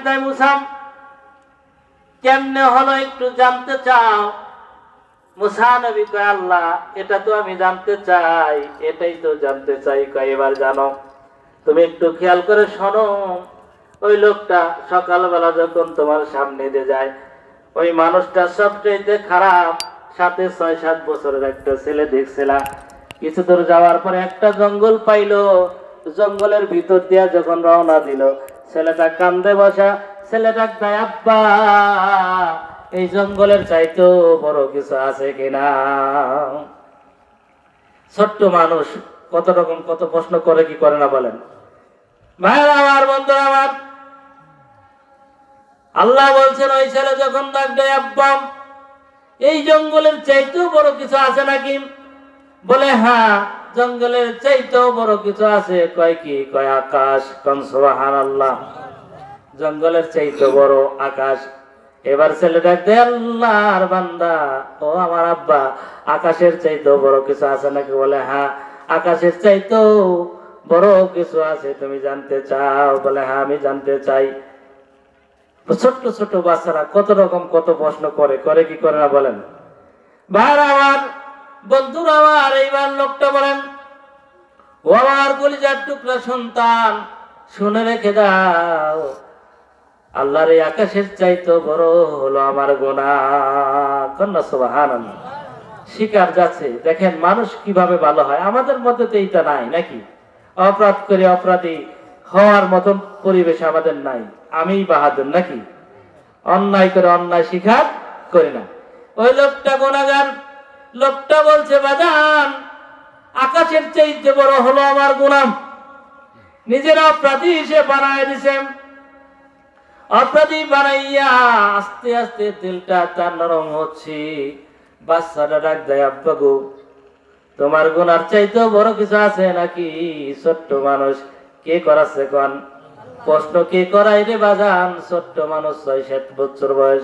দেয়, মুসা কেমনে হলো একটু জানতে চাও? মুসা নবী কয়, আল্লাহ এটা তো আমি জানতে চাই, এটাই তো জানতে চাই। কয় এবার জানো, তুমি একটু খেয়াল করে শোনো। ওই লোকটা সকালবেলা যখন তোমার সামনে দিয়ে যায়, ওই মানুষটা সবচেয়ে খারাপ, সাথে ৬-৭ বছরের একটা ছেলে দেখছিলা। কিছু দূর যাওয়ার পরে একটা জঙ্গল পাইলো, জঙ্গলের ভিতর দিয়া যখন রওনা দিল, ছেলেটা কান্দে বসা। ছেলেটা কয়, আব্বা এই জঙ্গলের চাইতো বড় কিছু আছে কিনা? ছোট্ট মানুষ কত রকম কত প্রশ্ন করে, কি করে না বলেন? ভাইরা আমার, বন্ধুরা আমার, আল্লাহ বলছেন ওই ছেলে যখন ডাক দেয়, আব্বা এই জঙ্গলের চাইতেও বড় কিছু আছে নাকি? বলে হ্যাঁ, জঙ্গলের চাইতেও বড় কিছু আছে। কয় কি? কয় আকাশ। কোন সুবহানাল্লাহ, জঙ্গলের চাইতে বড় আকাশ। এবার ছেলে ডাক দেয়, আল্লাহর বান্দা, ও আমার আব্বা আকাশের চাইতেও বড় কিছু আছে নাকি? বলে হ্যাঁ, আকাশের চাইতেও বড় কিছু আছে, তুমি জানতে চাও? বলে হ্যাঁ, আমি জানতে চাই। ছোট্ট ছোট বাচ্চারা কত রকম কত প্রশ্ন করে, করে কি করে না বলেন? ভাইরা আমার, বন্ধুরা আমার, এইবার লোকটা বলেন, ও আমার কলিজার টুকরা সন্তান, শুনে রেখে দাও, আল্লাহর এই আকাশের চাইতে বড় হলো আমার গুনাহ। কন্যা সুবহানাল্লাহ। শিকার যাচ্ছে, দেখেন মানুষ কিভাবে ভালো হয়। আমাদের মধ্যে তো এইটা নাই নাকি? অপরাধ করে অপরাধী হওয়ার মতন পরিবেশ আমাদের নাই। আমি বাহাদুর নাকি? অন্যায় করে অন্যায় স্বীকার করি না। ওই লোকটা গুনাহগার, লোকটা বলছে, বাজান আকাশের চাইতে বড় হলো আমার গুনাহ। নিজের অপরাধী সে বানায় দিছে। অপরাধী বানাইয়া আস্তে আস্তে দিলটা তার নরম হচ্ছে। বাচ্চাটা ডাক দেয়, আব্বা গো তোমার গুনার চাইতেও বড় কিছু আছে নাকি? ছোট্ট মানুষ, কে করাচ্ছে কোন? প্রশ্ন কে করাই রে বাজান? ছোট্ট মানুষ, ৬-৭ বছর বয়স,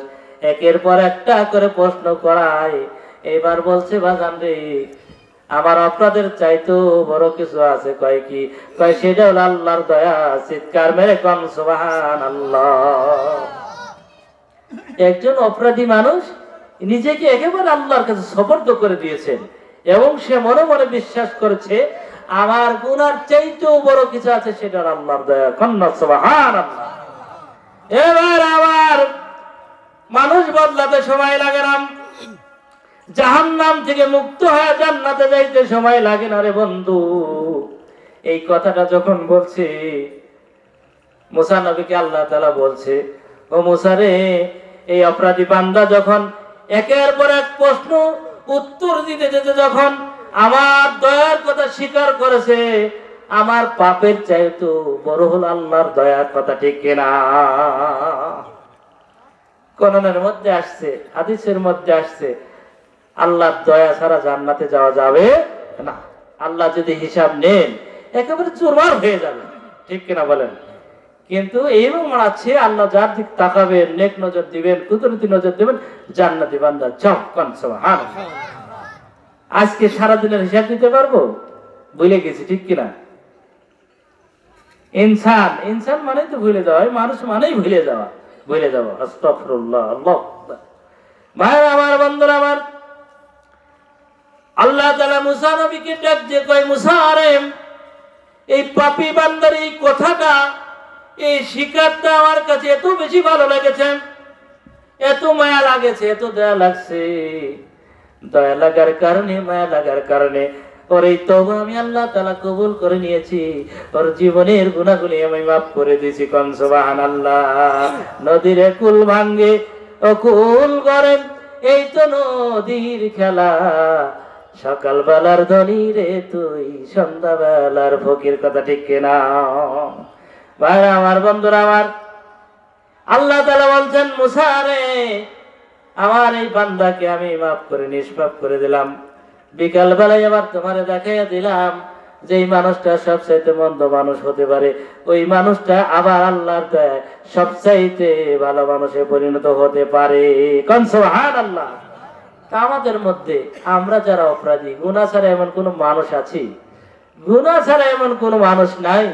একের পর একটা করে প্রশ্ন করায়। এবার বলছে, বাজান রে আমার অপরাধের চাইতেও বড় কিছু আছে। কয় কি? কয় সেটা হলো আল্লাহর দয়া। চিৎকার মেরে কোন সুবহানাল্লাহ। একজন অপরাধী মানুষ নিজেকে একেবারে আল্লাহর কাছে সুপর্দ করে দিয়েছেন এবং সে মনে মনে বিশ্বাস করেছে আমার গুনার চাইতেও বড় কিছু আছে, সেটা আল্লাহর দয়া। কোন সুবহানাল্লাহ। এবার আবার মানুষ বদলাতে সময় লাগে না, জাহান্নাম থেকে মুক্ত হয়ে জান্নাতে যাইতে সময় লাগে না রে বন্ধু। এই কথাটা যখন বলছে মুসা নবীকে, আল্লাহ তাআলা বলছে, ও মুসা রে, এই অপরাধী বান্দা যখন একের পর এক প্রশ্ন উত্তর দিতে যেতে যখন আমার দয়ার কথা স্বীকার করেছে, আমার পাপের চাইতেও বড় হলো আল্লাহর দয়ার কথা, ঠিক কিনা? কোরআনের মধ্যে আসছে, হাদিসের মধ্যে আসছে, আল্লাহর দয়া ছাড়া জান্নাতে যাওয়া যাবে না। আল্লাহ যদি হিসাব নেন একেবারে চুরমার হয়ে যাবে, ঠিক কিনা বলেন? কিন্তু এইরকম আছে, আল্লাহ যার দিক তাকাবেন, নেক নজর দিবেন, কুদরতি নজর দিবেন, জান্নাতি বান্দা যাও। কোন সুবহানাল্লাহ। আজকে সারাদিনের হিসাব দিতে পারবো? ভুলে গেছি, ঠিক কিনা? ইনসান, ইনসান মানে তো ভুলে যাওয়া, মানুষ মানেই ভুলে যাওয়া, ভুলে যাওয়া। আস্তাগফিরুল্লাহ। আল্লাহ ভাই আমার, বন্ধুরা আমার, আল্লাহ তাআলা মুসা নবীকে ডাক দিয়ে কয়, মুসা রে, এই পাপী বান্দার এই কথাটা, এই শিকারটা আমার কাছে এত বেশি ভালো লেগেছে, এত মায়া লাগেছে, এত দয়া লাগছে। দয়া লাগার কারণে, মায়া লাগার কারণে ওর এই তওবা আমি আল্লাহ তাআলা কবুল করে নিয়েছি। ওর জীবনের গুনাহগুলি আমি মাফ করে দিয়েছি। কোন সুবহানাল্লাহ। নদীর কুল ভাঙ্গে ও কুল করে, এই তো নদীর খেলা, সকাল বেলার ধনী রে তুই, সন্ধ্যা বেলার ফকির, কথা ঠিক কিনা? ভাই আমার, বন্ধুরা আমার, আল্লাহ তাআলা বলছেন, মুসা রে, আমার এই বান্দাকে আমি মাফ করে নিষ্পাপ করে দিলাম। বিকাল বেলায় আবার তোমারে দেখাইয়া দিলাম যে এই মানুষটা সবচাইতে মন্দ মানুষ হতে পারে, ওই মানুষটা আবার আল্লাহর দয়ায় সবচাইতে ভালো মানুষে পরিণত হতে পারে। কোন সুবহানাল্লাহ। তা আমাদের মধ্যে আমরা যারা অপরাধী, গুনাহ ছাড়া এমন কোন মানুষ আছি? গুনাহ ছাড়া এমন কোন মানুষ নাই।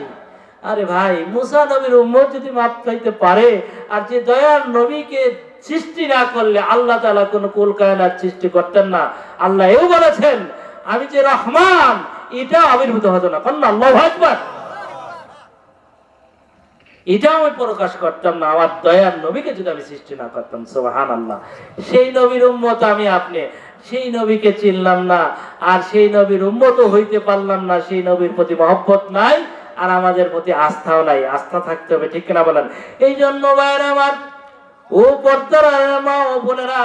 আরে ভাই, মুসা নবীর উম্মত যদি মাপ চাইতে পারে, আর যে দয়ার নবীকে সৃষ্টি না করলে আল্লাহ তাআলা কোনো কুল কায়নাত সৃষ্টি করতেন না। আল্লাহ এও বলেছেন, আমি যে রহমান, এটা আবির্ভূত হতো না। কন্যা আল্লাহু আকবার। এটাও আমি প্রকাশ করতাম না আমার দয়ার নবীকে যদি আমি সৃষ্টি না করতাম। সুবহানাল্লাহ। সেই নবীর উম্মত আমি আপনি, সেই নবীকে চিনলাম না, আর সেই নবীর উম্মত হইতে পারলাম না। সেই নবীর প্রতি মহব্বত নাই, আর আমাদের প্রতি আস্থাও নাই। আস্থা থাকতে হবে, ঠিক কিনা বলেন? এই জন্য ভাইরা আমার, ও পর্দার মা ও বোনেরা,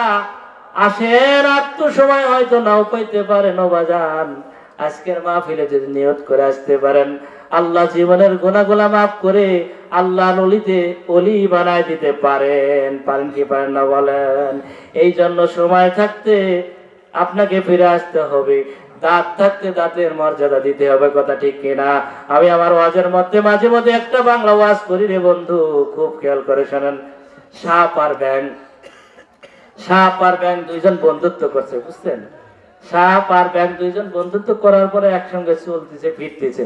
আসেন, একটু সময় হয়তো নাও পাইতে পারেন ও বাজান, আজকের মাহফিলে যদি নিয়ত করে আসতে পারেন, আল্লাহ জীবনের গুনাহগুলো মাফ করে আল্লাহর অলিতে অলি বানায় দিতে পারেন। পারেন কি পারেন না বলেন? এই জন্য সময় থাকতে আপনাকে ফিরে আসতে হবে, দাঁত থাকতে দাঁতের মর্যাদা দিতে হবে। কথা ঠিক কিনা? আমি আমার ওয়াজের মধ্যে মাঝে মাঝে একটা বাংলা ওয়াজ করি রে বন্ধু, খুব খেয়াল করে শোনেন। সাপ আর ব্যাঙ, সাপ আর ব্যাঙ দুইজন বন্ধুত্ব করছে, বুঝছেন? সাপ আর ব্যাঙ দুইজন বন্ধুত্ব করার পরে একসঙ্গে চলতেছে, ফিরতেছে।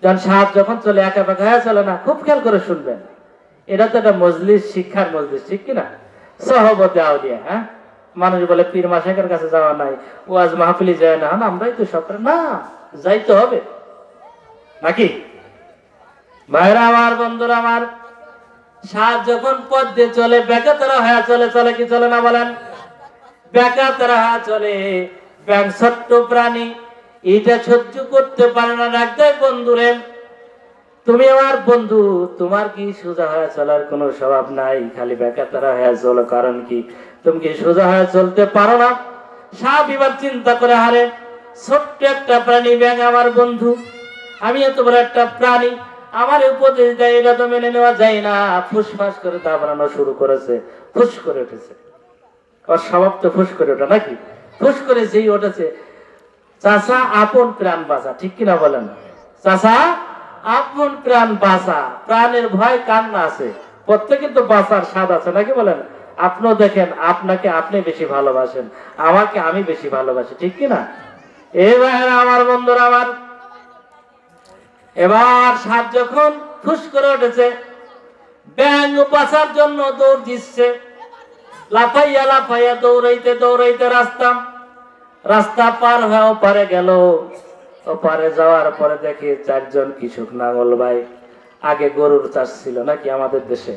যখন সাপ যখন চলে, একা একা হয়ে চলে না, খুব খেয়াল করে শুনবেন। এটা তো একটা মজলিস, শিক্ষার মজলিস, ঠিক কিনা? সহবতে আউলিয়া। হ্যাঁ, মানুষ বলে পীর মাশাইখের কাছে যাওয়া নাই, ওয়াজ মাহফিলি যায় না। আমরাই তো সব না, যাইতে হবে নাকি? ভাইরা আমার, বন্ধুরা আমার, সাপ যখন পথ দিয়ে চলে, বেকাতারা হয়ে চলে, চলে কি চলে না বলেন? বেকাতারা হয়ে চলে। ব্যাঙ ছোট্ট প্রাণী, এটা সহ্য করতে পারে না, ডাক দেয়, বন্ধুরে, তুমি আমার বন্ধু, তোমার কি সোজা হয়ে চলার কোনো স্বভাব নাই, খালি বেকাতারা হয়ে চলো, কারণ কি তুমি কি সোজা হয়ে চলতে পারো না? সাপ এবার চিন্তা করে, হারে, ছোট্ট একটা প্রাণী ব্যাঙ আমার বন্ধু, আমি এত বড় একটা প্রাণী, আমার উপদেশ দেয়, এটা তো মেনে নেওয়া যায় না। ফুসফাস করে দাবড়ানো শুরু করেছে, ফুস করে উঠেছে। ওর স্বভাব তো ফুস করে ওঠা নাকি? ফুস করে যেই উঠেছে, চাচা আপন প্রাণ বাঁচা, ঠিক কিনা বলেন? চাচা আপন প্রাণ বাঁচা, প্রাণের ভয় কান্না আছে, প্রত্যেকের তো বাঁচার স্বাদ আছে নাকি বলেন? আপনিও দেখেন, আপনাকে আপনি বেশি ভালোবাসেন, আমাকে আমি বেশি ভালোবাসি, ঠিক কিনা? এবার আমার বন্ধুরা আমার, এবার সাপ যখন ফুস করে উঠেছে, ব্যাঙ বাঁচার জন্য দৌড় দিচ্ছে, লাফাইয়া লাফাইয়া দৌড়াইতে দৌড়াইতে রাস্তা পার হয়ে ওপারে গেল। ওপারে যাওয়ার পরে দেখে চারজন কৃষক নাঙ্গল ভাই, আগে গরুর চাষ ছিল নাকি আমাদের দেশে?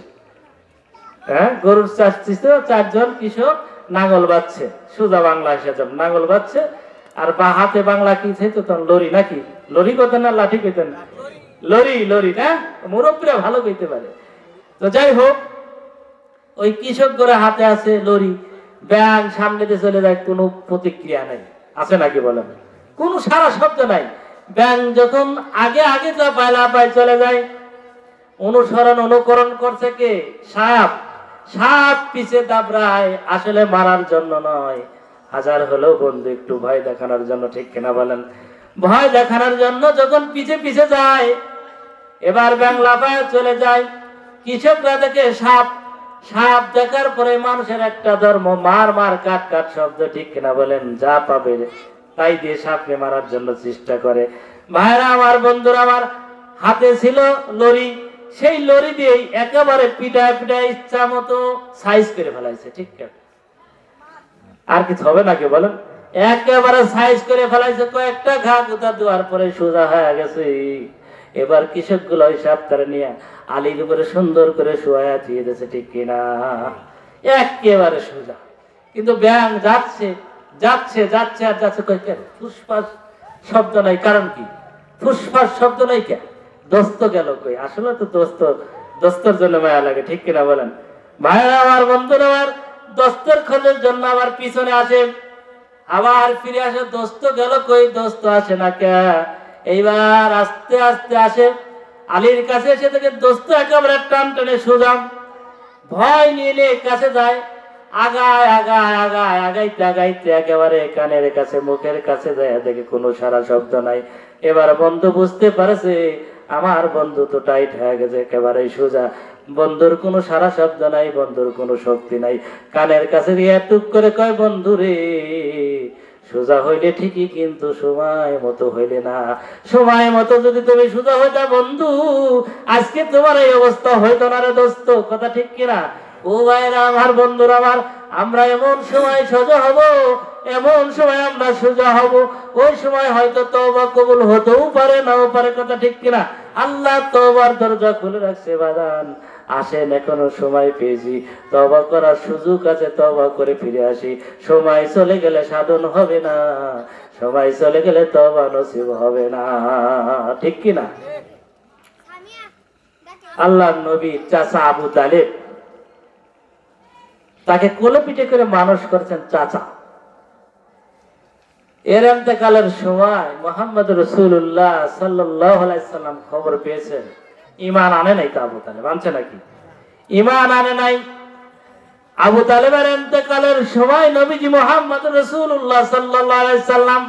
হ্যাঁ, গরুর চাষ ছিল, চারজন কৃষক নাঙ্গল বাজছে, সোজা বাংলা হিসেবে নাঙ্গল বাজছে। আর বা হাতে বাংলা কি চাইতো তখন? লরি নাকি? লরি কইতেন না লাঠি কইতেন? লরি, লরি না? মুরব্বীরা ভালো কইতে পারে। তো যাই হোক, ওই কৃষক করে হাতে আছে লরি, ব্যাঙ সামনে দিয়ে চলে যায়, কোনো প্রতিক্রিয়া নাই, আছে নাকি বলেন? কোনো সারা শব্দ নাই। ব্যাঙ যখন আগে আগে লাফায় চলে যায়, অনুকরণ করছে কে? সাপ। সাপ পিছে দাবড়ায়, আসলে মারার জন্য নয়, হাজার হলেও বন্ধু একটু ভয় দেখানোর জন্য, ঠিক কিনা বলেন? ভয় দেখানোর জন্য যখন পিছে পিছে যায়, এবার ব্যাঙ লাফায় চলে যায়। কৃষকরা দেখে সাপ, সাপ দেখার পরে মানুষের একটা ধর্ম, মার মার কাট কাট শব্দ, ঠিক কিনা বলেন? যা পাবে তাই দিয়ে সাপকে মারার জন্য চেষ্টা করে। ভাইরা আমার, বন্ধুরা আমার, হাতে ছিল লরি, সেই লরি দিয়ে একেবারে পিটায় পিটায় ইচ্ছা মতো সাইজ করে ফেলাইছে, ঠিক না? আর কিছু হবে নাকি বলেন? একেবারে সাইজ করে ফেলাইছে, কয়েকটা ঘা কোথা দেওয়ার পরে সোজা হয়ে গেছে। এবার কৃষক গুলো ওই সাপ তারা নিয়ে আলির উপরে সুন্দর করে শোয়া দিয়ে দিয়েছে, ঠিক কিনা? একেবারে সোজা। কিন্তু ব্যাঙ যাচ্ছে যাচ্ছে যাচ্ছে আর যাচ্ছে, কয়েক ফুসফাস শব্দ নাই। কারণ কি? ফুসফাস শব্দ নাই কে? দোস্ত গেল কই? আসলে তো দোস্তর জন্য মায়া লাগে, ঠিক কিনা বলেন? ভাইরা আমার, বন্ধুরা আমার, দোস্তের খোঁজের জন্য আবার পিছনে আসে, আবার ফিরে আসে, দোস্ত গেল কই? দোস্ত আসে না কে? এইবার আস্তে আস্তে আসে আলীর কাছে, এসে থেকে দোস্ত একেবারে টান টানে সোজা, ভয় নিয়ে কাছে যায়, আগায় আগায় আগায় আগাইতে আগাইতে একেবারে কানের কাছে, মুখের কাছে যায়, দেখে কোনো সারা শব্দ নাই। এবার বন্ধু বুঝতে পারছে আমার বন্ধু তো টাইট হয়ে গেছে, একেবারে সোজা, বন্ধুর কোনো সারা শব্দ নাই, বন্ধুর কোনো শক্তি নাই। কানের কাছে দিয়ে টুক করে কয়, বন্ধু রে, সোজা হইলে ঠিকই, কিন্তু সময় মতো হইলে না। সময় মতো যদি তুমি সোজা হইতা বন্ধু, আজকে তোমার এই অবস্থা হইতো না রে দোস্ত। কথা ঠিক কিনা? ও ভাইরা আমার, বন্ধুরা আমার, আমরা এমন সময় সোজা হব, এমন সময় আমরা সোজা হব, ওই সময় হয়তো তওবা কবুল হতেও পারে, নাও পারে। কথা ঠিক কিনা? আল্লাহ তওবার দরজা খুলে রাখছে বাদান। আসেন, এখনো সময় পেয়েছি, তওবা করার সুযোগ আছে, তওবা করে ফিরে আসি। সময় চলে গেলে সাধন হবে না, সময় চলে গেলে তওবা নসিব হবে না। ঠিক কিনা? আল্লাহর নবী চাচা আবু তালেব, তাকে কোলে পিঠে করে মানুষ করেছেন চাচা। এর ইন্তেকালের সময় মুহাম্মদ রাসূলুল্লাহ সাল্লাল্লাহু আলাইহি সাল্লাম খবর পেয়েছেন। ঈমান আনে নাই তো আবু তালেব? আনছে নাকি? ঈমান আনে নাই। আবু তালেবের ইন্তেকালের সময় নবীজি মুহাম্মদ রাসূলুল্লাহ সাল্লাল্লাহু আলাইহি সাল্লাম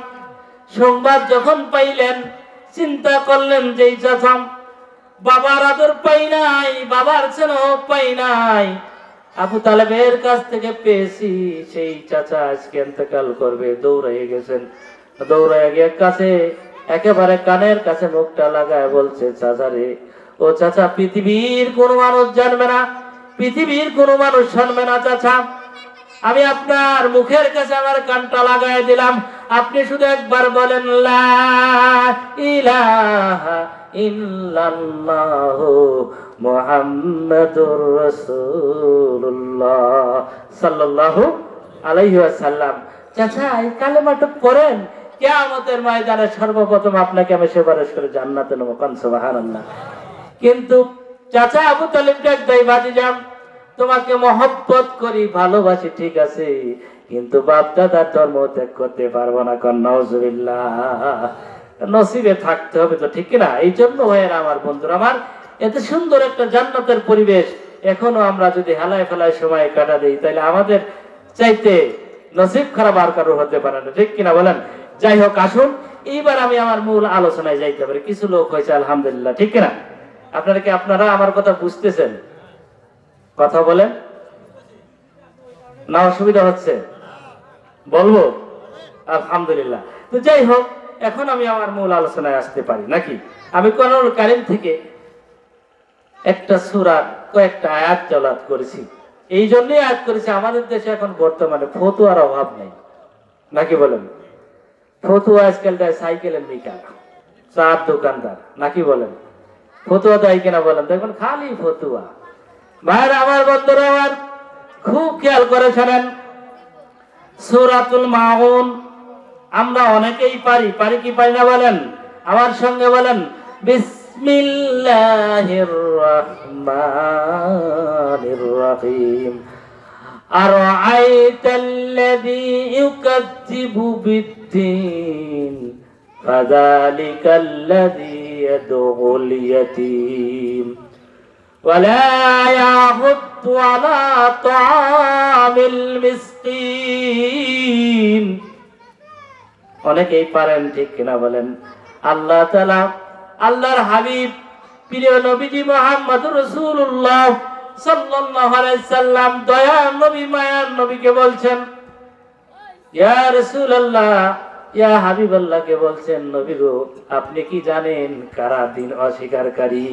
সংবাদ যখন পাইলেন, চিন্তা করলেন যে এই চাচা বাবার আদর পাই নাই, বাবার স্নেহ পাই নাই, আবু তালেবের কাছ থেকে পেয়েছি, সেই চাচা আজকে ইন্তেকাল করবে। দৌড়াইয়ে গেছেন, দৌড়াইয়ে গিয়ে কাছে একেবারে কানের কাছে মুখটা লাগায় বলছে, চাচা রে, ও চাচা, পৃথিবীর কোন মানুষ জানবে না, পৃথিবীর কোন মানুষ শুনবে না চাচা, আমি আপনার মুখের কাছে আমার কানটা লাগায় দিলাম, আপনি শুধু একবার বলেন লা ইলাহা ইল্লাল্লাহু মুহাম্মাদুর রাসূলুল্লাহ সাল্লাল্লাহু আলাইহি ওয়াসাল্লাম। চাচা, এই কালেমাটা পড়েন, কিয়ামতের ময়দানে সর্বপ্রথম আপনাকে আমি সুপারিশ করে জান্নাতে নেব। কান সুবহানাল্লাহ। কিন্তু চাচা আবু তালেব ডাকদাই, ভাতিজা, তোমাকে মহব্বত করি, ভালোবাসি, ঠিক আছে, কিন্তু বাপ দাদার ধর্ম ত্যাগ করতে পারবো না। কান নাউজুবিল্লাহ। নসিবে থাকতে হবে তো, ঠিক না? এই জন্য ভাইয়েরা আমার, বন্ধুরা আমার, এত সুন্দর একটা জান্নাতের পরিবেশ এখনো আমরা যদি হেলায় ফেলায় সময় কাটা দিই, তাহলে আমাদের চাইতে নসিব খারাপ আর কারো হতে পারে না। ঠিক কিনা বলেন? যাই হোক, আসুন এইবার আমি আমার মূল আলোচনায় যাইতে পারি। কিছু লোক হয়েছে আলহামদুলিল্লাহ, ঠিক কিনা? আপনারা আমার কথা বুঝতেছেন? কথা বলেন না, অসুবিধা হচ্ছে? বলবো আলহামদুলিল্লাহ। তো যাই হোক, এখন আমি আমার মূল আলোচনায় আসতে পারি নাকি? আমি কোরআনুল কারীম থেকে একটা সূরা কয়েকটা আয়াত তেলাওয়াত করেছি। এই জন্যই আয়াত করেছি, আমাদের দেশে এখন বর্তমানে ফতুয়ার অভাব নেই, নাকি বলেন? ফতুয়া আজকাল দেয় সাইকেলের মিকার, চার দোকানদার, নাকি বলেন? ফতুয়া দেয় কিনা বলেন? দেখবেন খালি ফতুয়া। ভাইরা আমার, বন্ধুরা আমার, খুব খেয়াল করে শোনেন, সূরাতুল মাউন আমরা অনেকেই পারি কি পারি না বলেন? আমার সঙ্গে বলেন, বিসমিল্লাহির রাহমানির রাহিম। আরাআইতাল্লাযী ইউকাযযিবু বিদ্দীন ফাযালিকাল্লাযী ইয়াদউল ইয়াতীম ওয়ালা ইয়াহুদ্দু আলা তাআমিল মিসকিন। অনেকেই পারেন, ঠিক কিনা বলেন? আল্লাহ তাআলা আল্লাহর হাবিব প্রিয় নবীজি মুহাম্মদুর রাসূলুল্লাহ সাল্লাল্লাহু আলাইহি সাল্লাম, দয়ার নবী, মায়ার নবীকে বলছেন, ইয়া রাসূলুল্লাহ, ইয়া হাবিবাল্লাহকে বলছেন, নবী গো, আপনি কি জানেন কারা দিন অস্বীকারী?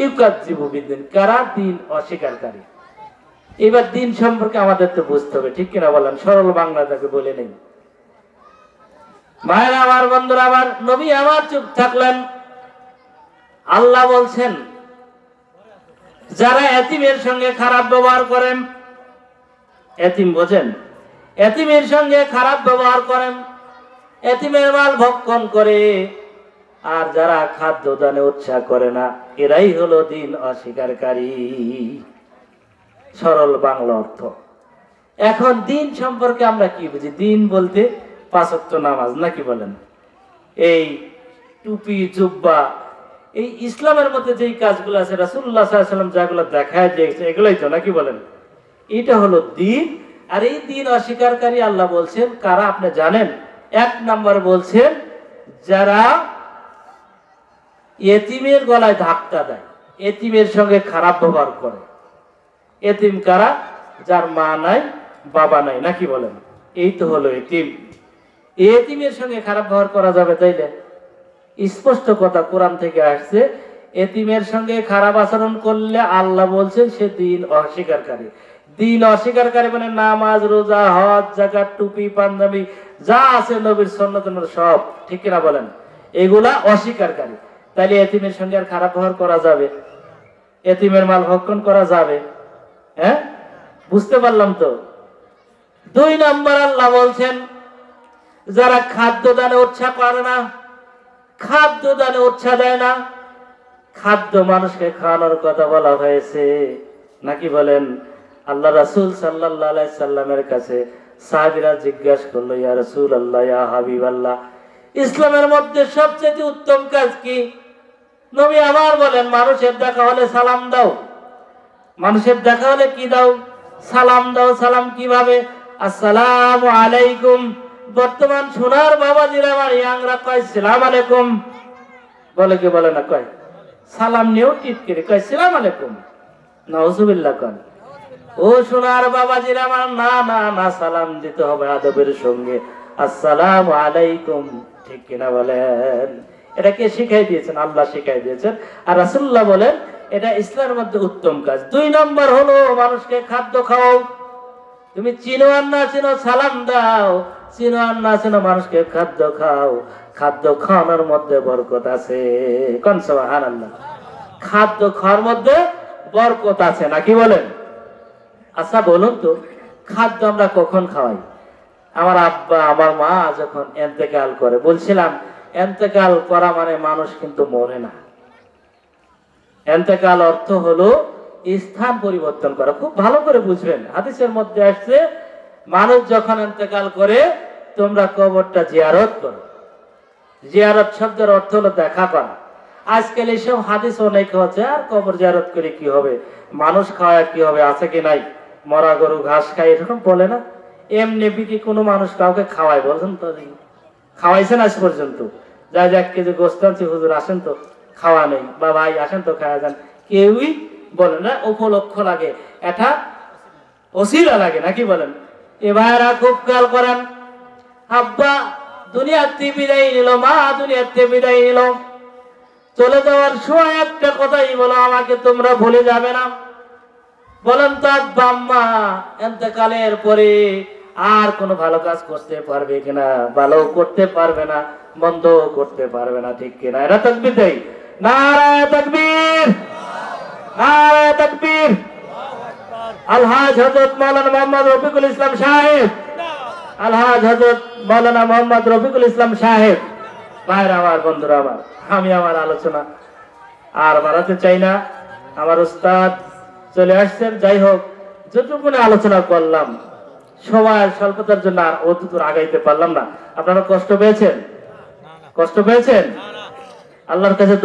ইউকাযযিবু বিদ্দীন, কারা দিন অস্বীকারী? এবার দিন সম্পর্কে আমাদের তো বুঝতে হবে, ঠিক কিনা বলেন? সরল বাংলা তাকে বলে নেই। ভাইরা আমার, বন্ধুরা আমার, নবী আমার চুপ থাকলেন। আল্লাহ বলছেন, যারা এতিমের সঙ্গে খারাপ ব্যবহার করেন, এতিম বোঝেন? এতিমের সঙ্গে খারাপ ব্যবহার করেন, এতিমের মাল ভক্ষণ করে, আর যারা খাদ্য দানে উৎসাহ করে না, এরাই হলো দিন অস্বীকারী। সরল বাংলা অর্থ। এখন দিন সম্পর্কে আমরা কি বুঝি? দিন বলতে 5 ওয়াক্ত নামাজ, নাকি বলেন? এই টুপি, জুব্বা, এই ইসলামের মধ্যে যেই কাজগুলো আছে, রাসূলুল্লাহ সাল্লাল্লাহু আলাইহি ওয়াসাল্লাম যেগুলো দেখায় দিয়েছে, এগুলাই তো, নাকি বলেন? এটা হলো দিন। আর এই দিন অস্বীকারী আল্লাহ বলছেন কারা আপনি জানেন? 1 নাম্বার বলছেন, যারা এতিমের গলায় ধাক্কা দেয়, এতিমের সঙ্গে খারাপ ব্যবহার করে। এতিম কারা? যার মা নাই, বাবা নাই, নাকি বলেন? এই তো হলো এতিম। এতিমের সঙ্গে খারাপ ব্যবহার করা যাবে তাইলে? স্পষ্ট কথা কোরআন থেকে আসছে, এতিমের সঙ্গে খারাপ আচরণ করলে আল্লাহ বলছেন সে দিন অস্বীকারী। দিন অস্বীকারী মানে নামাজ, রোজা, হজ, যাকাত, টুপি, পাঞ্জাবি যা আছে নবীর সুন্নাত সব, ঠিক কিনা বলেন? এগুলা অস্বীকারী। তাইলে এতিমের সঙ্গে আর খারাপ ব্যবহার করা যাবে? এতিমের মাল ভক্ষণ করা যাবে? হ্যাঁ, বুঝতে পারলাম তো। 2 নম্বর আল্লাহ বলছেন যারা খাদ্য দানে উৎসাহ করে না, খাদ্য দানে উৎসাহ দেয় না। খাদ্য মানুষকে খাওয়ানোর কথা বলা হয়েছে নাকি বলেন? আল্লাহ রাসূল সাল্লাল্লাহু আলাইহি সাল্লামের কাছে সাহাবীরা জিজ্ঞাসা করলো, ইয়া রাসূলুল্লাহ, ইয়া হাবিবাল্লাহ, ইসলামের মধ্যে সবচেয়ে উত্তম কাজ কি? নবী আমার বলেন, মানুষের দেখা হলে সালাম দাও। মানুষের দেখা হলে কি দাও? সালাম দাও। সালাম কিভাবে? আসসালামু আলাইকুম। বর্তমান সোনার বাবাজিরা আমার ইয়াংরা কয় সালাম আলাইকুম, বলে কি বলে না? কয় সালাম নিয়েও টিটকিরি কয় সালাম আলাইকুম, নাউজুবিল্লাহ। কন ও সোনার বাবাজিরা আমার, না না না, সালাম দিতে হবে আদবের সঙ্গে, আসসালামু আলাইকুম, ঠিক কিনা বলেন? এটা কে শিখাই দিয়েছেন? আল্লাহ শিখাই দিয়েছেন। আর রাসূলুল্লাহ বলেন এটা ইসলামের মধ্যে উত্তম কাজ। 2 নম্বর হলো মানুষকে খাদ্য খাওয়াও। তুমি চিনো আর না চিনো সালাম দাও, চিনো আর না চিনো মানুষকে খাদ্য খাও। খাদ্য খাওয়ানোর মধ্যে বরকত আছে। কোন সুবহানাল্লাহ? খাদ্য খাওয়ার মধ্যে বরকত আছে নাকি বলেন? আচ্ছা বলুন তো, খাদ্য আমরা কখন খাওয়াই? আমার আব্বা আমার মা যখন ইন্তেকাল করে, বলছিলাম ইন্তেকাল করা মানে মানুষ কিন্তু মরে না। ইন্তেকাল অর্থ হলো স্থান পরিবর্তন করা। খুব ভালো করে বুঝবেন, হাদিসের মধ্যে আসছে মানুষ যখন ইন্তেকাল করে তোমরা কবরটা জিয়ারত করো। জিয়ারত শব্দের অর্থ হলো দেখা করা। আজকাল এইসব হাদিস অনেক হচ্ছে, আর কবর জিয়ারত করে কি হবে, মানুষ খাওয়া কি হবে, আছে কি নাই, মরা গরু ঘাস খায় এরকম বলে না? এমনি কি কোনো মানুষ কাউকে খাওয়ায়? বলছেন তো, খাওয়াইছেন আজ পর্যন্ত? যা 1 কেজি গোস্ত আনছি, হুজুর আসেন তো, খাওয়া নেই, বা ভাই আসেন তো খাওয়া যান, কেউই বলে না। উপলক্ষ লাগে, এটা ওসিলা লাগে নাকি বলেন? এ ভাইরা খুব খেয়াল করেন, আব্বা দুনিয়াতে বিদায় নিল, মা দুনিয়াতে বিদায় নিল, চলে যাওয়ার সময় একটা কথাই বলো, আমাকে তোমরা ভুলে যাবে না। বলেন তো আব্বা আম্মা ইন্তেকালের পরে আর কোনো ভালো কাজ করতে পারবে কিনা? ভালো করতে পারবে না, মন্দ করতে পারবে না, ঠিক কিনা? এরা তাকবীর দেয়, নারায়ে তাকবীর, নারায়ে তাকবীর। আলহাজ হযরত মাওলানা মোহাম্মদ রফিকুল ইসলাম সাহেব, আলহাজ হযরত মাওলানা মোহাম্মদ রফিকুল ইসলাম সাহেব। ভাইরা আমার, বন্ধুরা আমার, আমি আমার আলোচনা আর বাড়াতে চাই না। আমার উস্তাদ চলে আসছেন। যাই হোক, যতটুকু আলোচনা করলাম সময়ের স্বল্পতার জন্য আর অতদূর আগাইতে পারলাম না। আপনারা কষ্ট পেয়েছেন? কষ্ট পেয়েছেন? আল্লাহর কাছে